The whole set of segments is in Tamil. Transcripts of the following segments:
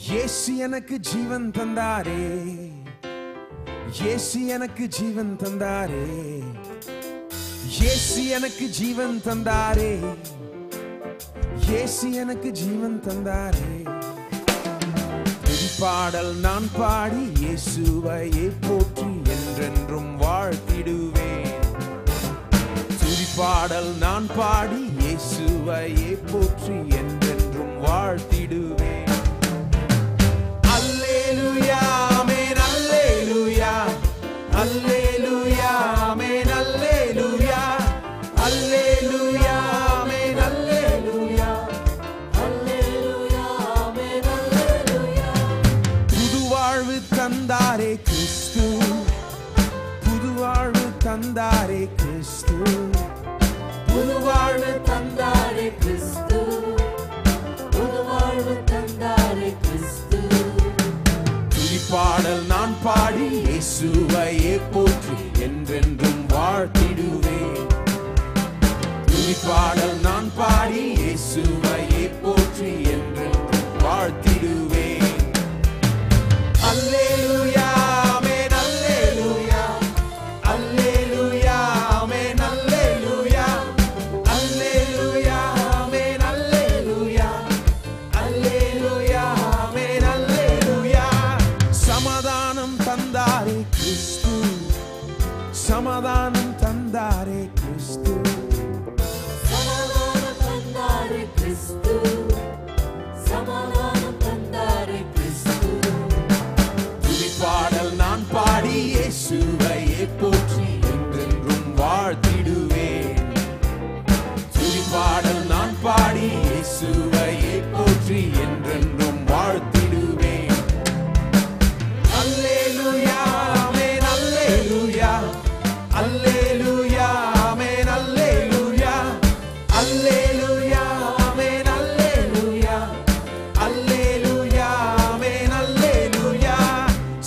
இயேசு எனக்கு ஜீவன் தந்தாரே, இயேசு எனக்கு ஜீவன் தந்தாரே, இயேசு எனக்கு ஜீவன் தந்தாரே, இயேசு எனக்கு ஜீவன் தந்தாரே. பாடல் நான் பாடி இயேசுவையே போற்றி என்றென்றும் வாழ்த்திடுவேன். துதிப்பாடல் நான் பாடி இயேசுவையே போற்றி என்றென்றும் வாழ்த்திடுவேன். அல்லேலூயா ஆமென் அல்லேலூயா, அல்லேலூயா ஆமென் அல்லேலூயா, அல்லேலூயா ஆமென் அல்லேலூயா, அல்லேலூயா ஆமென் அல்லேலூயா. புது வாழ்வு தந்தாரே கிறிஸ்து, புது வாழ்வு தந்தாரே கிறிஸ்து, புது வாழ்வு தந்தாரே கிறிஸ்து, புது வாழ்வு தந்தாரே கிறிஸ்து. பாடல் நான் பாடி இயேசுவையே போற்றி என்றென்றும் வாழ்த்திடுவேன். பாடல் நான் பாடி இயேசுவையே போற்றி என்றென்றும் வாழ்த்திடுவேன். அல்லேலூயா ஆமென் அல்லேலூயா, அல்லேலூயா ஆமென் அல்லேலூயா, அல்லேலூயா ஆமென் அல்லேலூயா, அல்லேலூயா ஆமென் அல்லேலூயா. சமாதானம் தந்தாரே கிறிஸ்து, சமாதானம் தந்தாரே கிறிஸ்து, சமாதானம் தந்தாரே கிறிஸ்து, சமாதானம் தந்தாரே கிறிஸ்து. துதிப்பாடல் நான் பாடி இயேசுவையே போற்றி என்றென்றும் வாழ்த்திடுவேன். துதிப்பாடல் நான் பாடி இயேசுவையே போற்றி என்றென்றும் வாழ்த்திடுவேன். அல்லேலூயா ஆமென் அல்லேலூயா, அல்லேலூயா ஆமென் அல்லேலூயா, அல்லேலூயா ஆமென் அல்லேலூயா, அல்லேலூயா ஆமென் அல்லேலூயா.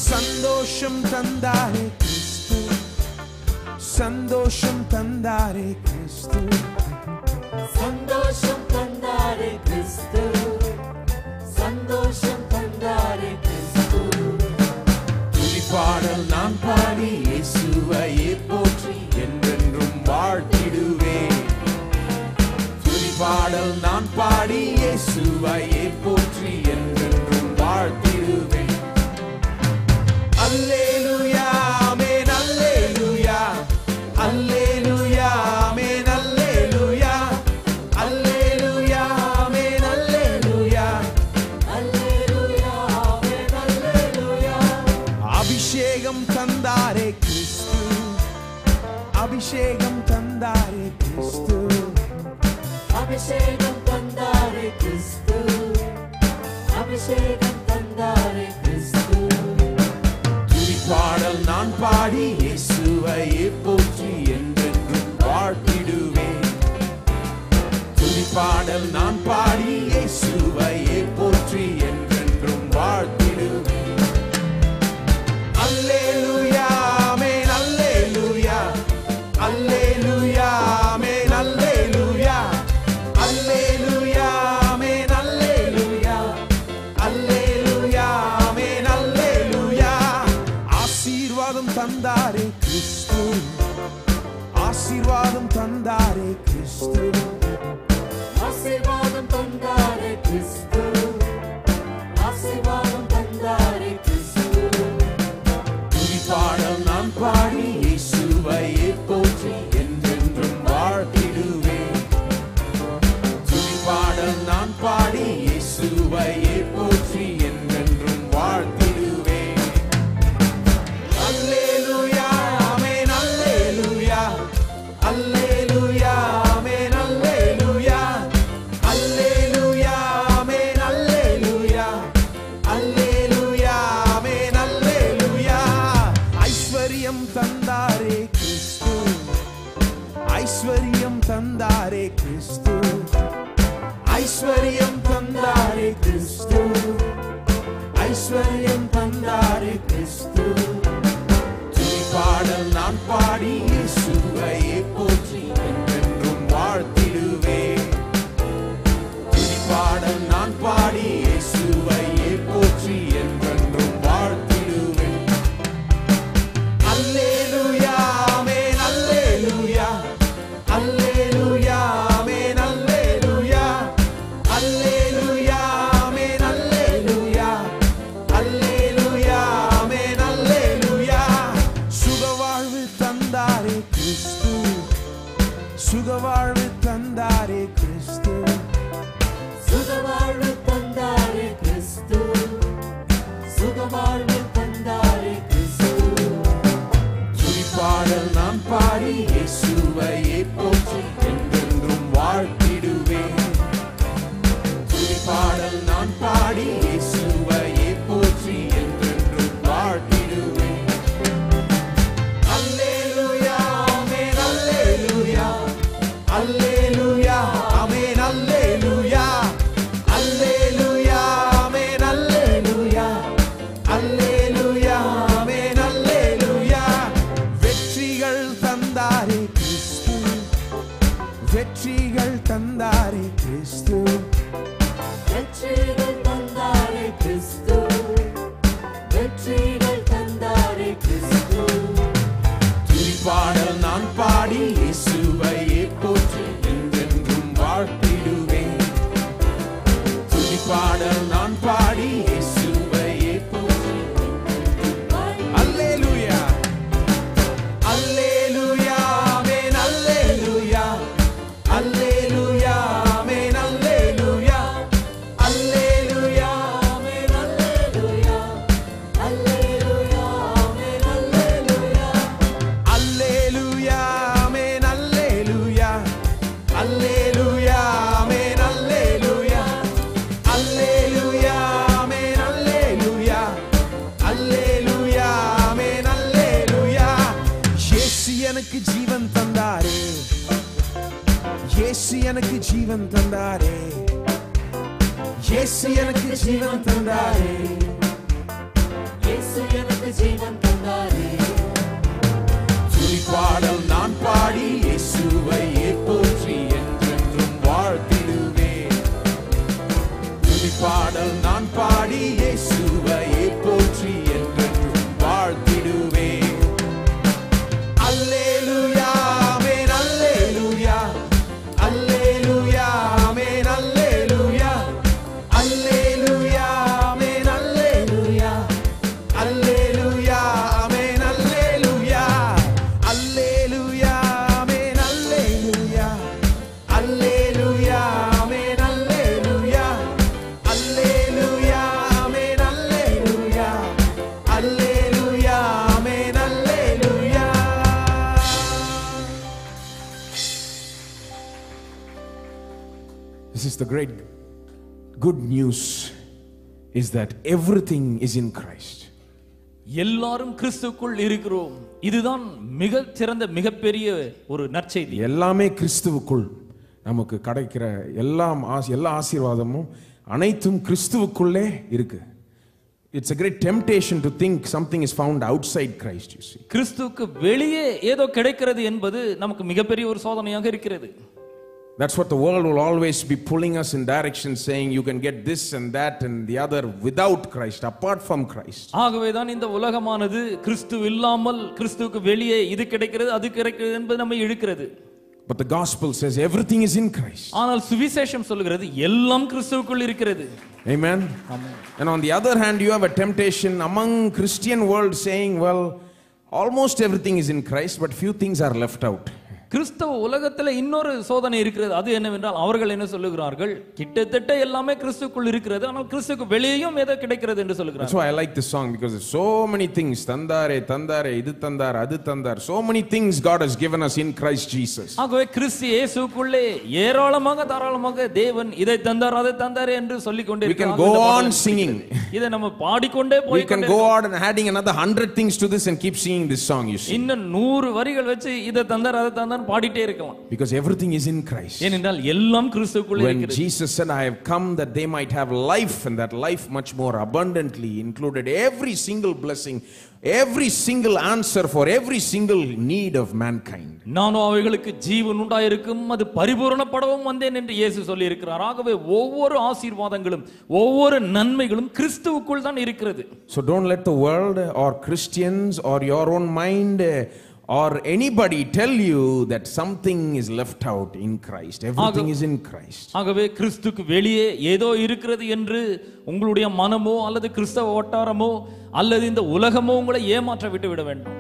சந்தோஷம் தந்தாரே கிறிஸ்து, சந்தோஷம் தந்தாரே கிறிஸ்து, சந்தோஷம் தந்தாரே கிறிஸ்து, சந்தோஷம் தந்தாரே கிறிஸ்து. துதிப்பாடல் நான் பாடி இயேசுவையே போற்றி என்றென்றும் வாழ்த்திடுவேன். துதிப்பாடல் நான் பாடி இயேசுவையே போற்றி என்றென்றும் வாழ்த்திடுவேன். அல்லேலூயா ஆமென் அல்லேலூயா, அல்லேலூயா ஆமென் அல்லேலூயா, அல்லேலூயா ஆமென் அல்லேலூயா, அல்லேலூயா ஆமென் அல்லேலூயா. அபிஷேகம் தந்தாரே கிறிஸ்து, அபிஷேகம் தந்தாரே கிறிஸ்து, அபிஷேகம் தந்தாரே கிறிஸ்து, அபிஷேகம் தந்தாரே கிறிஸ்து. துதிப்பாடல் நான் பாடி இயேசுவையே போற்றி என்றென்றும் வாழ்த்திடுவேன். துதிப்பாடல் நான் பாடி இயேசுவையே போற்றி என்றென்றும் வாழ்த்திடுவேன். அல்லேலூயா ஆமென் அல்லேலூயா, அல்லேலூயா ஆமென் அல்லேலூயா, அல்லேலூயா ஆமென் அல்லேலூயா, அல்லேலூயா ஆமென் அல்லேலூயா. ஆசீர்வாதம் தந்தாரே கிறிஸ்து, ஆசீர்வாதம் தந்தாரே கிறிஸ்து, ஆசீர்வாதம் தந்தாரே கிறிஸ்து, ஆசீர்வாதம் தந்தாரே கிறிஸ்து. துதிப்பாடல் நான் பாடி இயேசுவையே போற்றி என்றென்றும் வாழ்த்திடுவேன். துதிப்பாடல் நான் பாடி இயேசுவையே போற்றி என்றென்றும் வாழ்த்திடுவேன். அல்லேலூயா ஆமென் அல்லேலூயா, அல்லேலூயா ஆமென் அல்லேலூயா, அல்லேலூயா ஆமென் பாடி இயேசுவையே போற்றி என்றென்றும் வாழ்த்திடுவேன். அல்லேலூயா ஆமென் அல்லேலூயா அல்லேலூயா ஆமென் அல்லேலூயா அல்லேலூயா ஆமென் அல்லேலூயா அல்லேலூயா ஆமென் அல்லேலூயா. வெற்றிகள் தந்தாரே கிறிஸ்து, வெற்றிகள் தந்தாரே கிறிஸ்து, வெற்றிகள் தந்தாரே கிறிஸ்து, வெற்றிகள் தந்தாரே கிறிஸ்து. துதிப்பாடல் நான் பாடி இயேசுவையே போற்றி என்றென்றும் வாழ்த்திடுவேன். துதிப்பாடல் நான் பாடி இயேசுவையே போற்றி. அல்லேலூயா அல்லேலூயா ஆமென் அல்லேலூயா அல்லேலூயா ஆமென் அல்லேலூயா அல்லேலூயா ஆமென் அல்லேலூயா அல்லேலூயா ஆமென் அல்லேலூயா அல்லேலூயா ஆமென் அல்லேலூயா அல்லேலூயா ஆமென் அல்லேலூயா அல்லேலூயா ஆமென் அல்லேலூயா அல்லேலூயா ஆமென் அல்லேலூயா. இயேசு எனக்கு ஜீவன் தந்தாரே, இயேசு எனக்கு ஜீவன் தந்தாரே, இயேசு எனக்கு ஜீவன் தந்தாரே. இயேசு எனக்கு ஜீவன் தந்தாரே. துதிப்பாடல் நான் பாடி இயேசுவையே போற்றி என்றென்றும் வாழ்த்திடுவேன். துதிப்பாடல் நான் பாடி இயேசுவையே போற்றி என்றென்றும் வாழ்த்திடுவேன். அல்லேலூயா ஆமென் அல்லேலூயா அல்லேலூயா ஆமென் அல்லேலூயா அல்லேலூயா ஆமென் அல்லேலூயா அல்லேலூயா ஆமென் அல்லேலூயா அல்லேலூயா ஆமென் அல்லேலூயா அல்லேலூயா ஆமென் அல்லேலூயா அல்லேலூயா ஆமென் அல்லேலூயா அல்லேலூயா ஆமென் அல்லேலூயா. This is the great good news, is that everything is in Christ. எல்லாரும் கிறிஸ்துக்குள் இருக்கிறோம். இதுதான் மிக சிறந்த மிகப்பெரிய ஒரு நற்செய்தி. எல்லாமே கிறிஸ்துவுக்குள் நமக்கு கிடைக்கிற எல்லா ஆசீர்வாதமும் அனைத்தும் கிறிஸ்துவுக்குள்ளே இருக்கு. It's a great temptation to think something is found outside Christ, you see. கிறிஸ்துவுக்கு வெளியே ஏதோ கிடைக்கிறது என்பது நமக்கு மிகப்பெரிய ஒரு சோதனையாக இருக்கிறது. That's what the world will always be pulling us in direction, saying you can get this and that and the other without Christ, apart from Christ. ஆகவேதான் இந்த உலகமானது கிறிஸ்து இல்லாமல் கிறிஸ்துவுக்கு வெளியே இது கிடைக்கிறது அது கிடைக்கிறது என்பது நம்மை இழுக்கிறது. But the gospel says everything is in Christ. ஆனால் சுவிசேஷம் சொல்கிறது எல்லாம் கிறிஸ்துவுக்குள் இருக்கிறது. Amen. And on the other hand, you have a temptation among Christian world saying, well, almost everything is in Christ, but few things are left out. கிறிஸ்தவ உலகத்துல இன்னொரு சோதனை இருக்கிறது. அது என்னவென்றால் அவர்கள் என்ன சொல்லுகிறார்கள், கிட்டத்தட்ட எல்லாமே கிறிஸ்துக்குள் இருக்கிறது, ஆனால் கிறிஸ்துக்கு வெளியேயும் ஏதோ கிடைக்கிறது என்று சொல்லுகிறார்கள். That's why I like this song, because there's so many things. தந்தாரே தந்தாரே இது தந்தார் அது தந்தார். So many things God has given us in Christ Jesus. ஆகவே கிறிஸ்து இயேசுக்குள்ளே ஏராளமாக தாராளமாக தேவன் இதை தந்தார் அதை தந்தார் என்று சொல்லிக் கொண்டே We can go on singing. இதை நம்ம பாடிக்கொண்டே We போய் can go on and adding another 100 things to this and keep singing this song, you see. இன்னும் 100 வரிகள் வச்சு இதை தந்தார் அதை தந்தார் பாடிட்டே இருக்கலாம். Because everything is in Christ. ஏனென்றால் எல்லாம் கிறிஸ்துவுக்குள்ளே When இருக்கிறது. Jesus said, I have come that they might have life, and that life much more abundantly, included every single blessing, every single answer for every single need of mankind. நானோ அவைகளுக்கு ஜீவன் உண்டாயிருக்கும் அது பரிபூரணப்படவும் வந்தேன் என்று இயேசு சொல்லி இருக்கிறார். ஆகவே ஒவ்வொரு ஆசீர்வாதங்களும் ஒவ்வொரு நன்மைகளும் கிறிஸ்துவுக்குள் தான் இருக்கிறது. So don't let the world or Christians or your own mind or anybody tell you that something is left out in Christ. Everything is in Christ. ஆகவே கிறிஸ்துக்கு வெளியே ஏதோ இருக்கிறது என்று உங்களுடைய மனமோ அல்லது கிறிஸ்தவ வட்டாரமோ அல்லது இந்த உலகமோ உங்களை ஏமாற்ற விட்டு விட வேண்டும்.